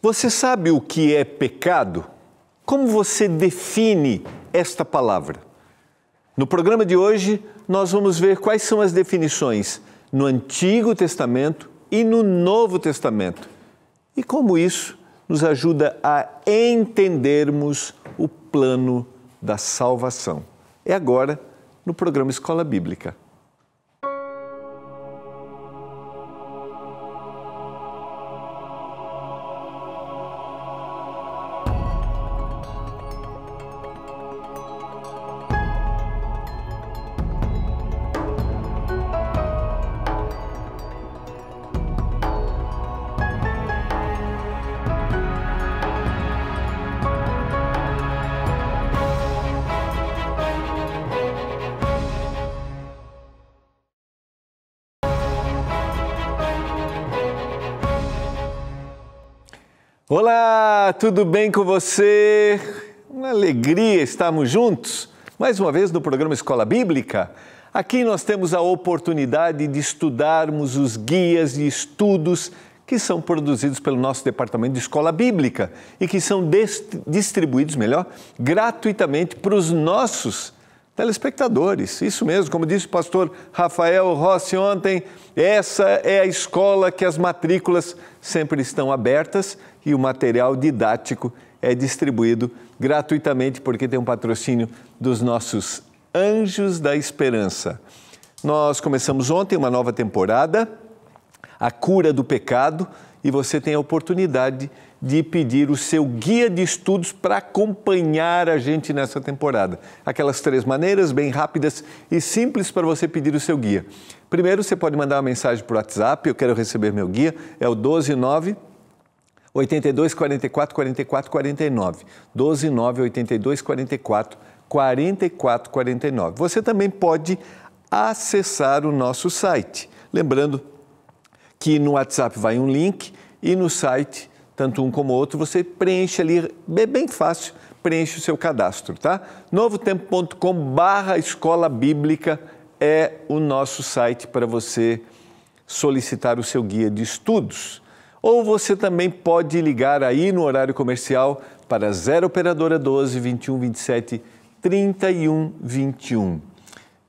Você sabe o que é pecado? Como você define esta palavra? No programa de hoje, nós vamos ver quais são as definições no Antigo Testamento e no Novo Testamento e como isso nos ajuda a entendermos o plano da salvação. É agora no programa Escola Bíblica. Olá, tudo bem com você? Uma alegria estarmos juntos, mais uma vez no programa Escola Bíblica. Aqui nós temos a oportunidade de estudarmos os guias e estudos que são produzidos pelo nosso Departamento de Escola Bíblica e que são distribuídos, gratuitamente para os nossos telespectadores. Isso mesmo, como disse o pastor Rafael Rossi ontem, essa é a escola que as matrículas sempre estão abertas e o material didático é distribuído gratuitamente porque tem um patrocínio dos nossos Anjos da Esperança. Nós começamos ontem uma nova temporada, A Cura do Pecado, e você tem a oportunidade de pedir o seu guia de estudos para acompanhar a gente nessa temporada. Aquelas 3 maneiras bem rápidas e simples para você pedir o seu guia. Primeiro, você pode mandar uma mensagem por WhatsApp, eu quero receber meu guia, é o 129 82 44 44 49. 129 82 44 44 49. Você também pode acessar o nosso site. Lembrando que no WhatsApp vai um link e no site, tanto um como o outro, você preenche ali, é bem fácil, preenche o seu cadastro, tá? novotempo.com/escola bíblica é o nosso site para você solicitar o seu guia de estudos. Ou você também pode ligar aí no horário comercial para 0 operadora 12 21 27 31 21.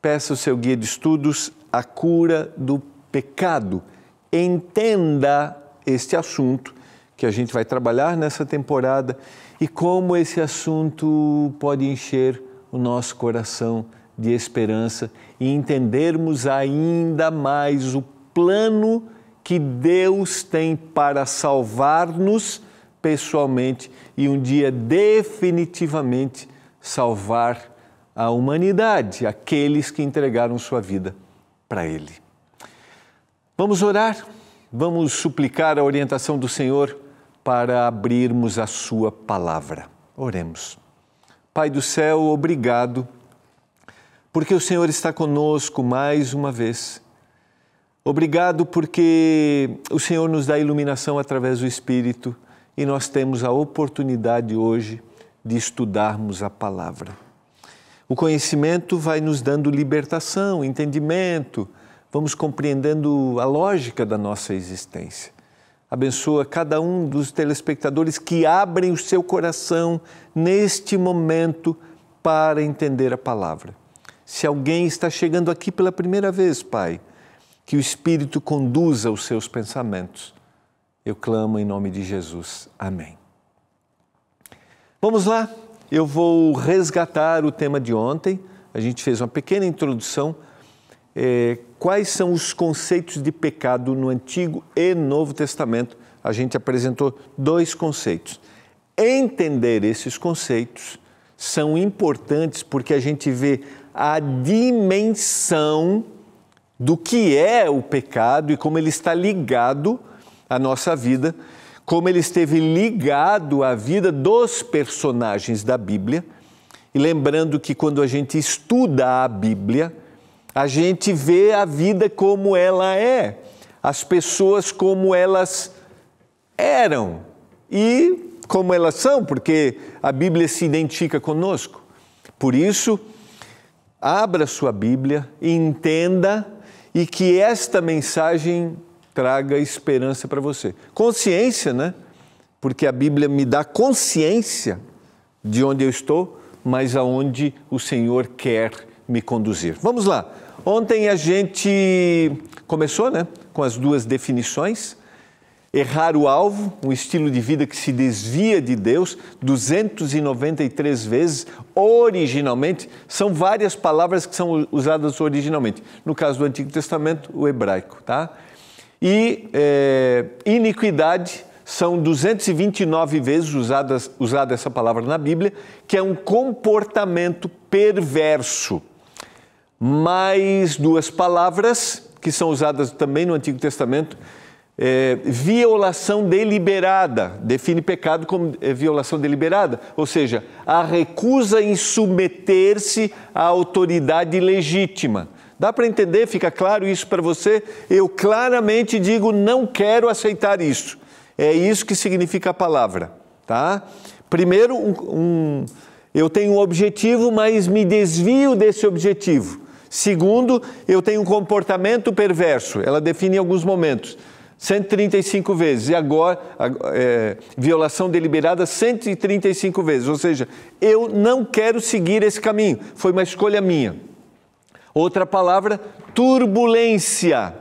Peça o seu guia de estudos, A Cura do Pecado. Entenda este assunto que a gente vai trabalhar nessa temporada e como esse assunto pode encher o nosso coração de esperança e entendermos ainda mais o plano que Deus tem para salvar-nos pessoalmente e um dia definitivamente salvar a humanidade, aqueles que entregaram sua vida para Ele. Vamos orar, vamos suplicar a orientação do Senhor para abrirmos a sua palavra. Oremos. Pai do céu, obrigado, porque o Senhor está conosco mais uma vez. Obrigado porque o Senhor nos dá iluminação através do Espírito e nós temos a oportunidade hoje de estudarmos a palavra. O conhecimento vai nos dando libertação, entendimento, vamos compreendendo a lógica da nossa existência. Abençoa cada um dos telespectadores que abrem o seu coração neste momento para entender a palavra. Se alguém está chegando aqui pela primeira vez, Pai, que o Espírito conduza os seus pensamentos. Eu clamo em nome de Jesus. Amém. Vamos lá, eu vou resgatar o tema de ontem. A gente fez uma pequena introdução. Quais são os conceitos de pecado no Antigo e Novo Testamento? A gente apresentou 2 conceitos. Entender esses conceitos são importantes porque a gente vê a dimensão do que é o pecado e como ele está ligado à nossa vida, como ele esteve ligado à vida dos personagens da Bíblia. E lembrando que quando a gente estuda a Bíblia, a gente vê a vida como ela é, as pessoas como elas eram e como elas são, porque a Bíblia se identifica conosco. Por isso, abra sua Bíblia, entenda e que esta mensagem traga esperança para você. Consciência, né? porque a Bíblia me dá consciência de onde eu estou, mas aonde o Senhor quer me conduzir. Vamos lá. Ontem a gente começou, com as duas definições. Errar o alvo, um estilo de vida que se desvia de Deus 293 vezes originalmente. São várias palavras que são usadas originalmente. No caso do Antigo Testamento, o hebraico, tá? E iniquidade, são 229 vezes usada essa palavra na Bíblia, que é um comportamento perverso. Mais duas palavras que são usadas também no Antigo Testamento. Violação deliberada, define pecado como violação deliberada, ou seja, a recusa em submeter-se à autoridade legítima. Dá para entender? Fica claro isso para você? Eu claramente digo, não quero aceitar isso. É isso que significa a palavra, tá? Primeiro, eu tenho um objetivo, mas me desvio desse objetivo. Segundo, eu tenho um comportamento perverso. Ela define em alguns momentos. 135 vezes. E agora, violação deliberada 135 vezes. Ou seja, eu não quero seguir esse caminho. Foi uma escolha minha. Outra palavra, turbulência.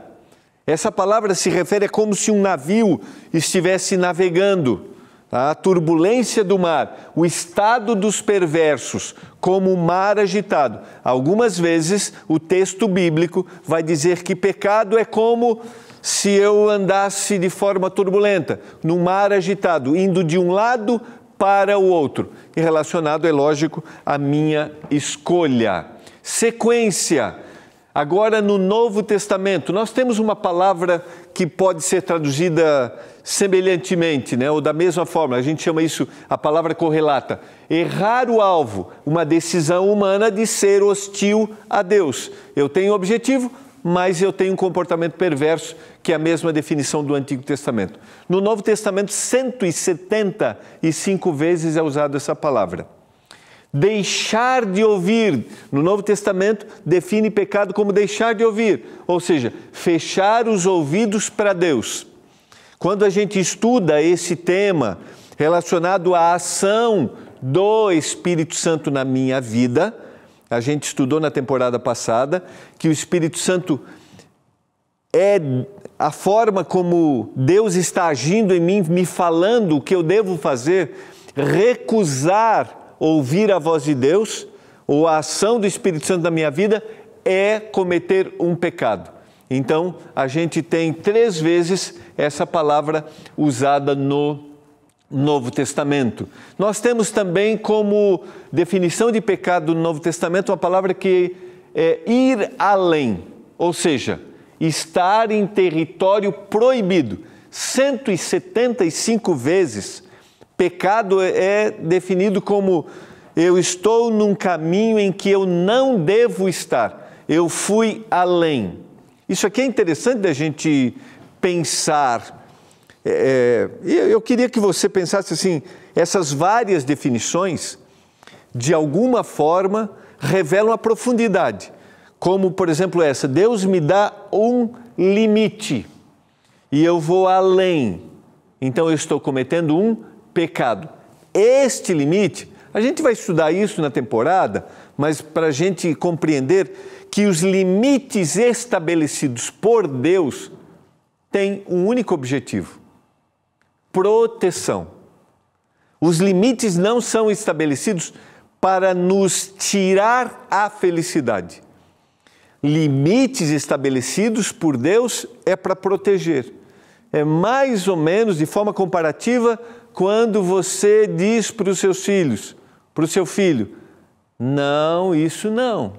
Essa palavra se refere a como se um navio estivesse navegando. A turbulência do mar, o estado dos perversos, como o mar agitado. Algumas vezes o texto bíblico vai dizer que pecado é como se eu andasse de forma turbulenta, num mar agitado, indo de um lado para o outro. E relacionado, é lógico, à minha escolha. Sequência. Agora, no Novo Testamento, nós temos uma palavra que pode ser traduzida semelhantemente, ou da mesma forma. A gente chama isso, a palavra correlata. Errar o alvo, uma decisão humana de ser hostil a Deus. Eu tenho um objetivo, mas eu tenho um comportamento perverso, que é a mesma definição do Antigo Testamento. No Novo Testamento, 175 vezes é usada essa palavra. Deixar de ouvir, no Novo Testamento, define pecado como deixar de ouvir, ou seja, fechar os ouvidos para Deus. Quando a gente estuda esse tema relacionado à ação do Espírito Santo na minha vida, a gente estudou na temporada passada que o Espírito Santo é a forma como Deus está agindo em mim, me falando o que eu devo fazer, recusar ouvir a voz de Deus, ou a ação do Espírito Santo na minha vida, é cometer um pecado. Então, a gente tem 3 vezes essa palavra usada no Novo Testamento. Nós temos também como definição de pecado no Novo Testamento uma palavra que é ir além, ou seja, estar em território proibido. 175 vezes. Pecado é definido como eu estou num caminho em que eu não devo estar. Eu fui além. Isso aqui é interessante da gente pensar. Eu queria que você pensasse assim, essas várias definições, de alguma forma, revelam a profundidade. Como, por exemplo, essa, Deus me dá um limite e eu vou além. Então, eu estou cometendo um pecado. Este limite, a gente vai estudar isso na temporada, mas para a gente compreender que os limites estabelecidos por Deus têm um único objetivo: proteção. Os limites não são estabelecidos para nos tirar a felicidade. Limites estabelecidos por Deus é para proteger. É mais ou menos, de forma comparativa, quando você diz para os seus filhos, para o seu filho, não, isso não.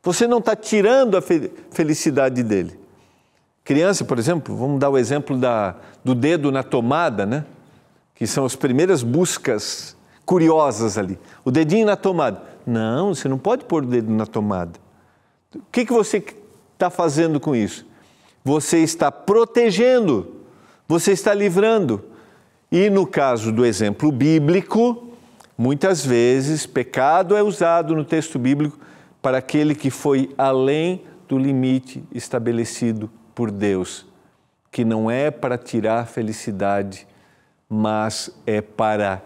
Você não está tirando a felicidade dele. Criança, por exemplo, vamos dar o exemplo do dedo na tomada, que são as primeiras buscas curiosas ali. O dedinho na tomada. Não, você não pode pôr o dedo na tomada. O que você está fazendo com isso? Você está protegendo, você está livrando. E no caso do exemplo bíblico, muitas vezes pecado é usado no texto bíblico para aquele que foi além do limite estabelecido por Deus, que não é para tirar felicidade mas é para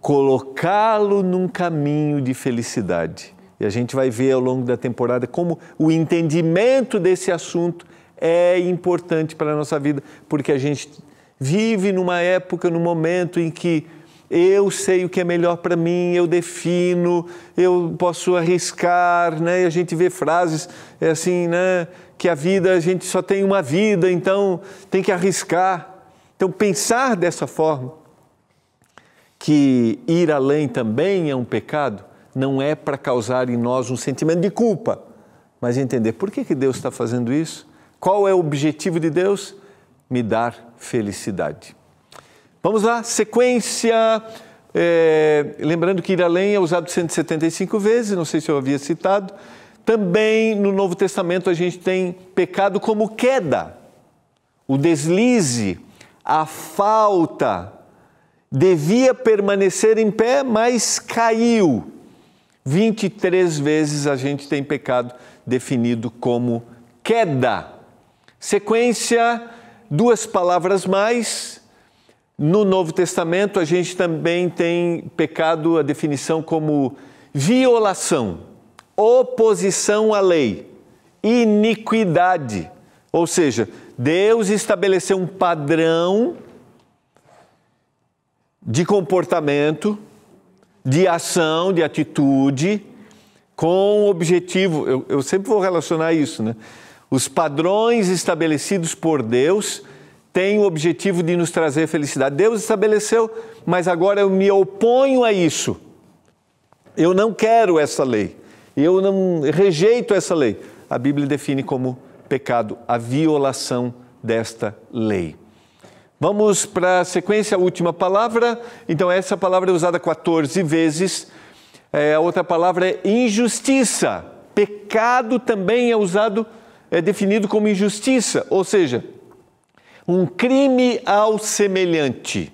colocá-lo num caminho de felicidade. E a gente vai ver ao longo da temporada como o entendimento desse assunto é importante para a nossa vida, porque a gente vive numa época, num momento em que eu sei o que é melhor para mim, eu defino, eu posso arriscar, né? E a gente vê frases assim, né? Que a vida, a gente só tem uma vida, então tem que arriscar. Então, pensar dessa forma, que ir além também é um pecado, não é para causar em nós um sentimento de culpa, mas entender por que Deus está fazendo isso, qual é o objetivo de Deus? Me dar felicidade. Vamos lá, sequência, lembrando que ir além é usado 175 vezes, não sei se eu havia citado. Também no Novo Testamento a gente tem pecado como queda, o deslize, a falta. Devia permanecer em pé, mas caiu. 23 vezes a gente tem pecado definido como queda. Sequência, 2 palavras mais. No Novo Testamento a gente também tem pecado, a definição como violação, oposição à lei, iniquidade. Ou seja, Deus estabeleceu um padrão de comportamento, de ação, de atitude, com o objetivo, eu sempre vou relacionar isso, né? Os padrões estabelecidos por Deus têm o objetivo de nos trazer felicidade. Deus estabeleceu, mas agora eu me oponho a isso. Eu não quero essa lei, eu não rejeito essa lei. A Bíblia define como pecado a violação desta lei. Vamos para a sequência, a última palavra. Então, essa palavra é usada 14 vezes. A outra palavra é injustiça. Pecado também é usado, é definido como injustiça, ou seja, um crime ao semelhante.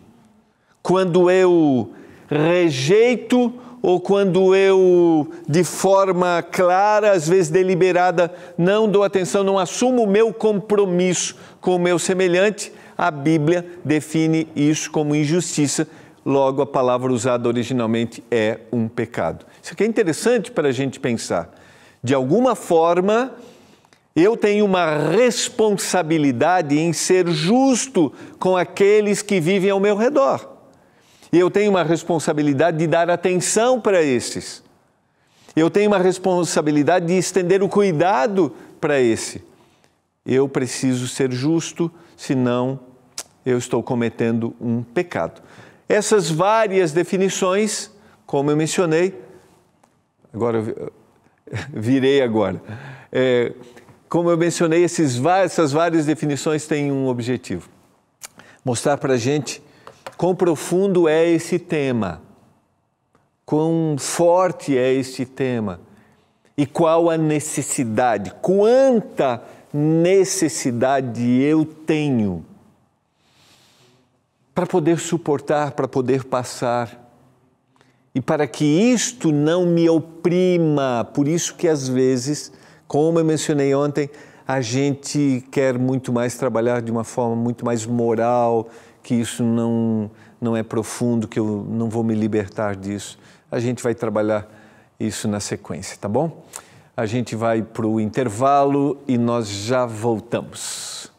Quando eu rejeito ou quando eu, de forma clara, às vezes deliberada, não dou atenção, não assumo o meu compromisso com o meu semelhante, a Bíblia define isso como injustiça, logo a palavra usada originalmente é um pecado. Isso aqui é interessante para a gente pensar. De alguma forma, eu tenho uma responsabilidade em ser justo com aqueles que vivem ao meu redor. E eu tenho uma responsabilidade de dar atenção para esses. Eu tenho uma responsabilidade de estender o cuidado para esse. Eu preciso ser justo, senão eu estou cometendo um pecado. Essas várias definições, como eu mencionei, agora eu virei agora. Como eu mencionei, essas várias definições têm um objetivo. Mostrar para a gente quão profundo é esse tema, quão forte é esse tema e qual a necessidade, quanta necessidade eu tenho para poder suportar, para poder passar e para que isto não me oprima. Por isso que às vezes, como eu mencionei ontem, a gente quer muito mais trabalhar de uma forma muito mais moral, que isso não é profundo, que eu não vou me libertar disso. A gente vai trabalhar isso na sequência, tá bom? A gente vai para o intervalo e nós já voltamos.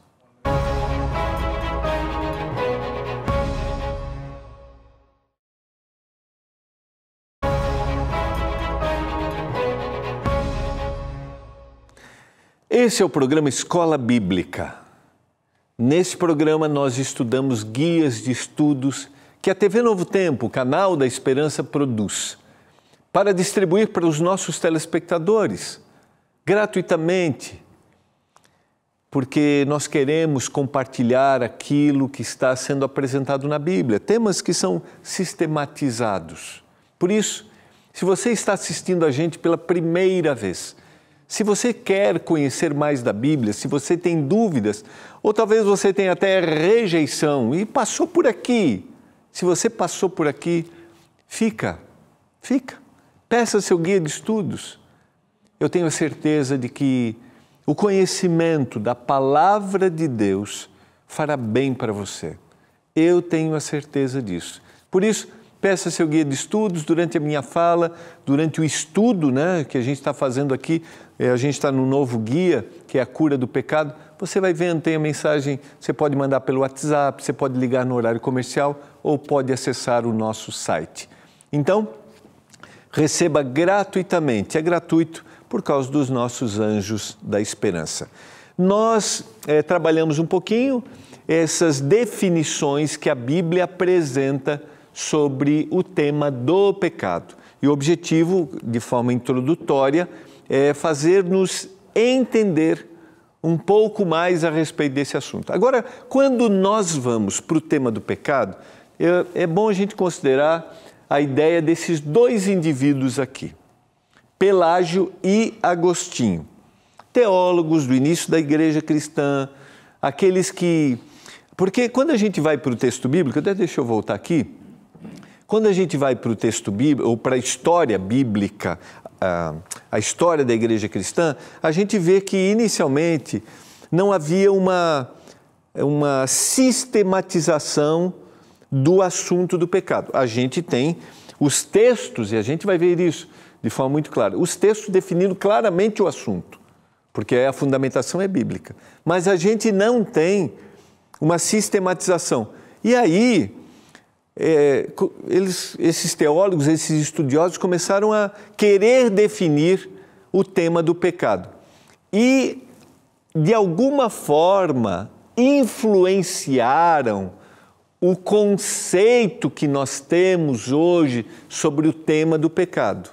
Esse é o programa Escola Bíblica. Nesse programa nós estudamos guias de estudos que a TV Novo Tempo, o canal da Esperança, produz para distribuir para os nossos telespectadores gratuitamente, porque nós queremos compartilhar aquilo que está sendo apresentado na Bíblia, temas que são sistematizados. Por isso, se você está assistindo a gente pela primeira vez, se você quer conhecer mais da Bíblia, se você tem dúvidas, ou talvez você tenha até rejeição e passou por aqui. Se você passou por aqui, fica. Peça seu guia de estudos. Eu tenho a certeza de que o conhecimento da Palavra de Deus fará bem para você. Eu tenho a certeza disso. Por isso, peça seu guia de estudos durante a minha fala, durante o estudo, né, que a gente está fazendo aqui. A gente está no novo guia, que é a cura do pecado. Você vai vendo, tem a mensagem, você pode mandar pelo WhatsApp, você pode ligar no horário comercial ou pode acessar o nosso site. Então, receba gratuitamente, é gratuito por causa dos nossos anjos da esperança. Nós trabalhamos um pouquinho essas definições que a Bíblia apresenta sobre o tema do pecado. E o objetivo, de forma introdutória, é fazer-nos entender um pouco mais a respeito desse assunto. Agora, quando nós vamos para o tema do pecado, é bom a gente considerar a ideia desses dois indivíduos aqui, Pelágio e Agostinho, teólogos do início da igreja cristã, aqueles que... Porque quando a gente vai para o texto bíblico, até deixa eu voltar aqui, quando a gente vai para o texto bíblico, ou para a história bíblica, a história da igreja cristã, a gente vê que inicialmente não havia uma sistematização do assunto do pecado. A gente tem os textos, e a gente vai ver isso de forma muito clara, os textos definindo claramente o assunto, porque a fundamentação é bíblica. Mas a gente não tem uma sistematização. E aí, esses teólogos, esses estudiosos começaram a querer definir o tema do pecado. E, de alguma forma, influenciaram o conceito que nós temos hoje sobre o tema do pecado.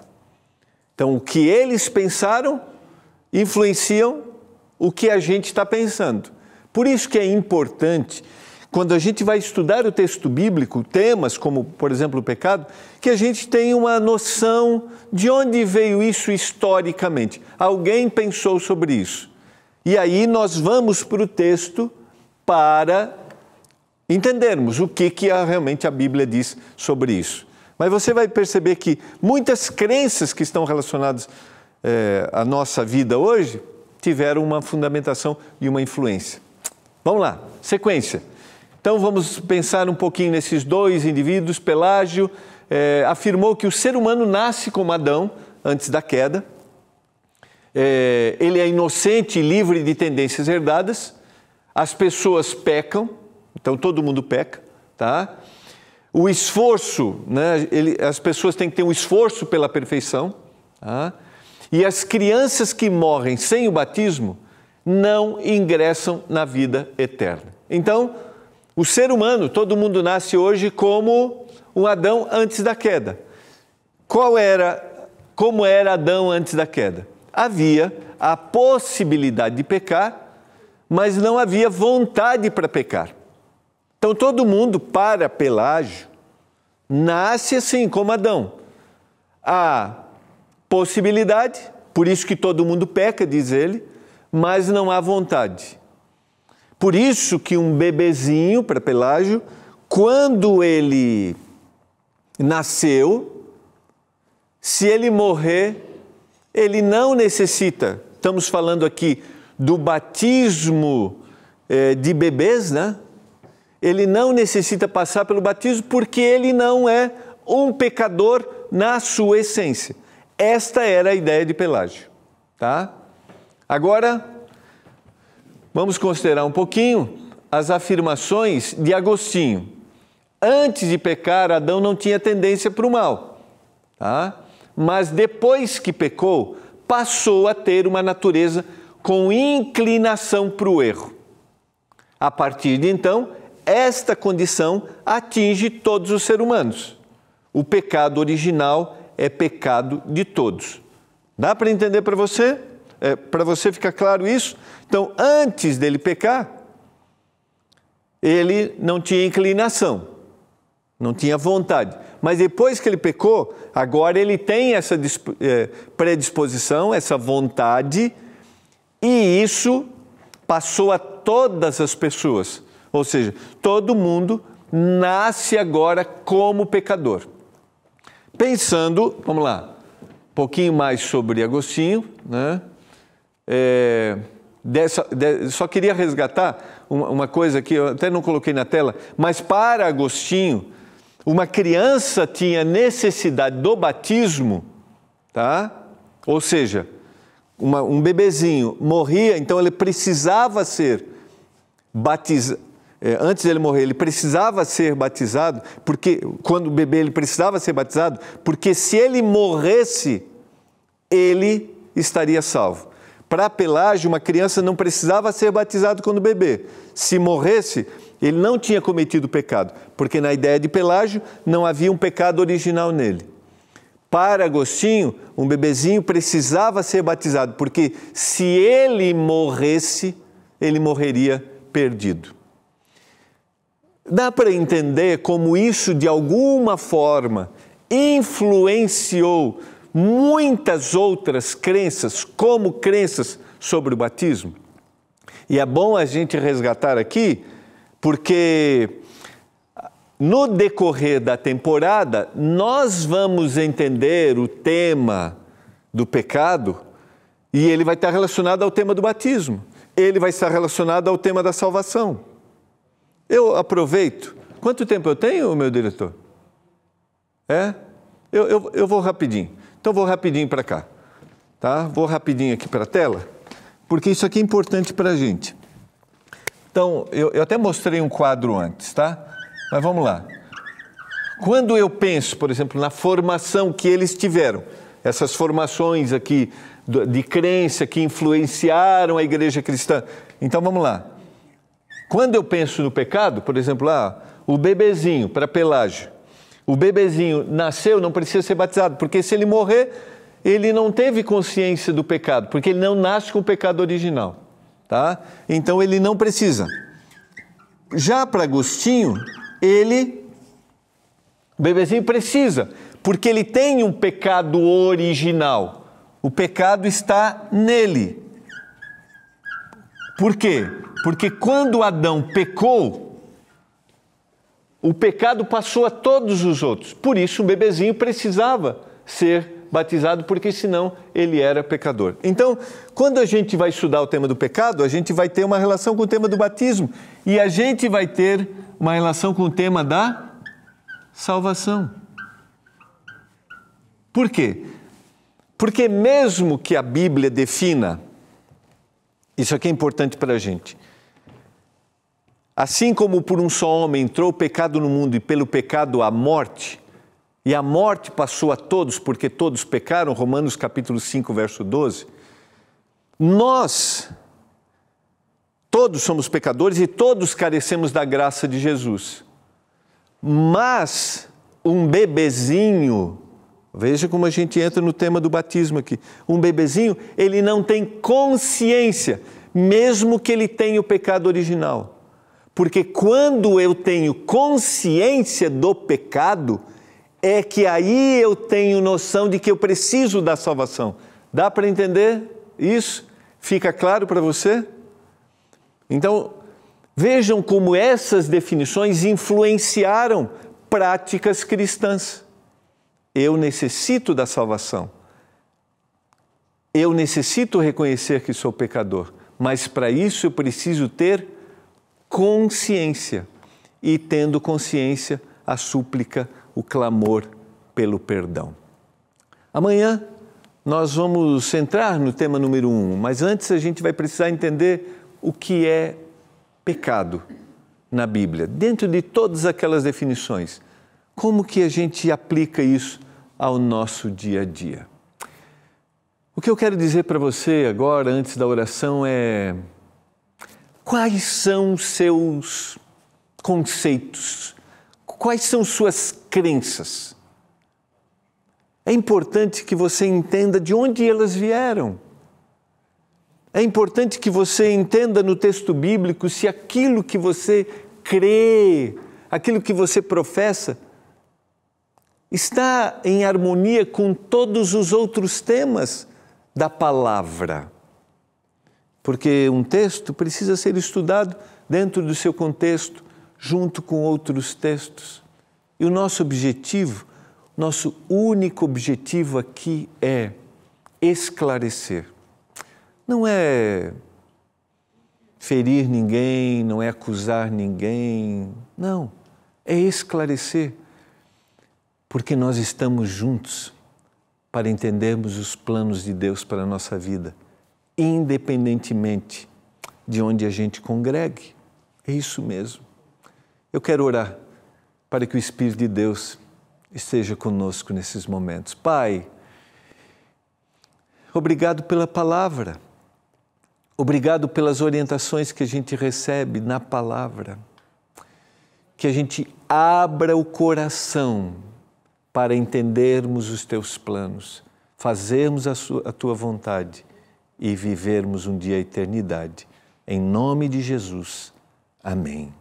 Então, o que eles pensaram influenciam o que a gente está pensando. Por isso que é importante, quando a gente vai estudar o texto bíblico, temas como, por exemplo, o pecado, que a gente tenha uma noção de onde veio isso historicamente. Alguém pensou sobre isso. E aí nós vamos para o texto para entendermos o que realmente a Bíblia diz sobre isso. Mas você vai perceber que muitas crenças que estão relacionadas à nossa vida hoje tiveram uma fundamentação e uma influência. Vamos lá, sequência. Então vamos pensar um pouquinho nesses dois indivíduos. Pelágio afirmou que o ser humano nasce como Adão antes da queda. Ele é inocente e livre de tendências herdadas. As pessoas pecam, então todo mundo peca, tá? O esforço, né? As pessoas têm que ter um esforço pela perfeição, tá? E as crianças que morrem sem o batismo não ingressam na vida eterna. Então, o ser humano, todo mundo nasce hoje como um Adão antes da queda. Como era Adão antes da queda? Havia a possibilidade de pecar, mas não havia vontade para pecar. Então, todo mundo, para Pelágio, nasce assim, como Adão. Há possibilidade, por isso que todo mundo peca, diz ele, mas não há vontade. Por isso que um bebezinho, para Pelágio, quando ele nasceu, se ele morrer, ele não necessita, estamos falando aqui do batismo de bebês, né? Ele não necessita passar pelo batismo porque ele não é um pecador na sua essência. Esta era a ideia de Pelágio, tá? Agora, vamos considerar um pouquinho as afirmações de Agostinho. Antes de pecar, Adão não tinha tendência para o mal, tá? Mas depois que pecou, passou a ter uma natureza com inclinação para o erro. A partir de então, esta condição atinge todos os seres humanos. O pecado original é pecado de todos. Dá para entender para você? Para você ficar claro isso? Então, antes dele pecar, ele não tinha inclinação, não tinha vontade. Mas depois que ele pecou, agora ele tem essa predisposição, essa vontade, e isso passou a todas as pessoas. Ou seja, todo mundo nasce agora como pecador. Pensando, vamos lá, um pouquinho mais sobre Agostinho, né? Só queria resgatar uma coisa que eu até não coloquei na tela, mas para Agostinho, uma criança tinha necessidade do batismo, tá? Ou seja, um bebezinho morria, então ele precisava ser batizado. Antes de ele morrer, ele precisava ser batizado, porque quando o bebê ele precisava ser batizado, porque se ele morresse, ele estaria salvo. Para Pelágio, uma criança não precisava ser batizado quando bebê. Se morresse, ele não tinha cometido pecado, porque na ideia de Pelágio não havia um pecado original nele. Para Agostinho, um bebezinho precisava ser batizado, porque se ele morresse, ele morreria perdido. Dá para entender como isso, de alguma forma, influenciou muitas outras crenças, como crenças sobre o batismo? E é bom a gente resgatar aqui, porque no decorrer da temporada, nós vamos entender o tema do pecado e ele vai estar relacionado ao tema do batismo. Ele vai estar relacionado ao tema da salvação. Eu aproveito. Quanto tempo eu tenho, meu diretor? Eu vou rapidinho. Então, vou rapidinho para cá. Tá? Vou rapidinho aqui para a tela, porque isso aqui é importante para a gente. Então, eu até mostrei um quadro antes, tá? Mas vamos lá. Quando eu penso, por exemplo, na formação que eles tiveram, essas formações aqui de crença que influenciaram a igreja cristã. Então, vamos lá. Quando eu penso no pecado, por exemplo, o bebezinho, para Pelágio, o bebezinho nasceu, não precisa ser batizado, porque se ele morrer, ele não teve consciência do pecado, porque ele não nasce com o pecado original, tá? Então ele não precisa. Já para Agostinho, o bebezinho precisa, porque ele tem um pecado original. O pecado está nele. Por quê? Porque quando Adão pecou, o pecado passou a todos os outros. Por isso o bebezinho precisava ser batizado, porque senão ele era pecador. Então, quando a gente vai estudar o tema do pecado, a gente vai ter uma relação com o tema do batismo e a gente vai ter uma relação com o tema da salvação. Por quê? Porque mesmo que a Bíblia defina, isso aqui é importante para a gente, assim como por um só homem entrou o pecado no mundo e pelo pecado a morte, e a morte passou a todos porque todos pecaram, Romanos capítulo 5, verso 12, nós todos somos pecadores e todos carecemos da graça de Jesus. Mas um bebezinho, veja como a gente entra no tema do batismo aqui, um bebezinho, ele não tem consciência, mesmo que ele tenha o pecado original. Porque quando eu tenho consciência do pecado, é que aí eu tenho noção de que eu preciso da salvação. Dá para entender isso? Fica claro para você? Então, vejam como essas definições influenciaram práticas cristãs. Eu necessito da salvação. Eu necessito reconhecer que sou pecador, mas para isso eu preciso ter consciência. E tendo consciência, a súplica, o clamor pelo perdão. Amanhã nós vamos entrar no tema número 1, mas antes a gente vai precisar entender o que é pecado na Bíblia, dentro de todas aquelas definições. Como que a gente aplica isso ao nosso dia a dia? O que eu quero dizer para você agora, antes da oração, é quais são os seus conceitos, quais são suas crenças. É importante que você entenda de onde elas vieram. É importante que você entenda no texto bíblico se aquilo que você crê, aquilo que você professa, está em harmonia com todos os outros temas da palavra. Porque um texto precisa ser estudado dentro do seu contexto, junto com outros textos. E o nosso objetivo, nosso único objetivo aqui é esclarecer. Não é ferir ninguém, não é acusar ninguém. Não, é esclarecer. Porque nós estamos juntos para entendermos os planos de Deus para a nossa vida, independentemente de onde a gente congregue. É isso mesmo. Eu quero orar para que o Espírito de Deus esteja conosco nesses momentos. Pai, obrigado pela palavra. Obrigado pelas orientações que a gente recebe na palavra. Que a gente abra o coração para entendermos os teus planos, fazermos a tua vontade e vivermos um dia a eternidade. Em nome de Jesus. Amém.